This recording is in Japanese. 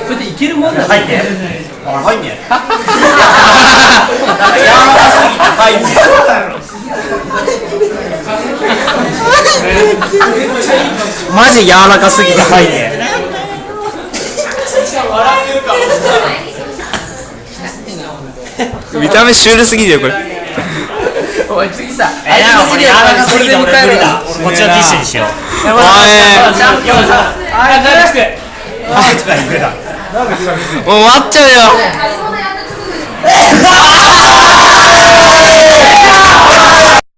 それでいけるもんだ。入んね。入んね。なんか柔らかすぎて入んね。マジ柔らかすぎて入んね。見た目シュールすぎるよこれ。おい次さ。これ柔らかすぎて俺無理だ。こっちのティッシュにしよう。おい。もう終わっちゃうよ。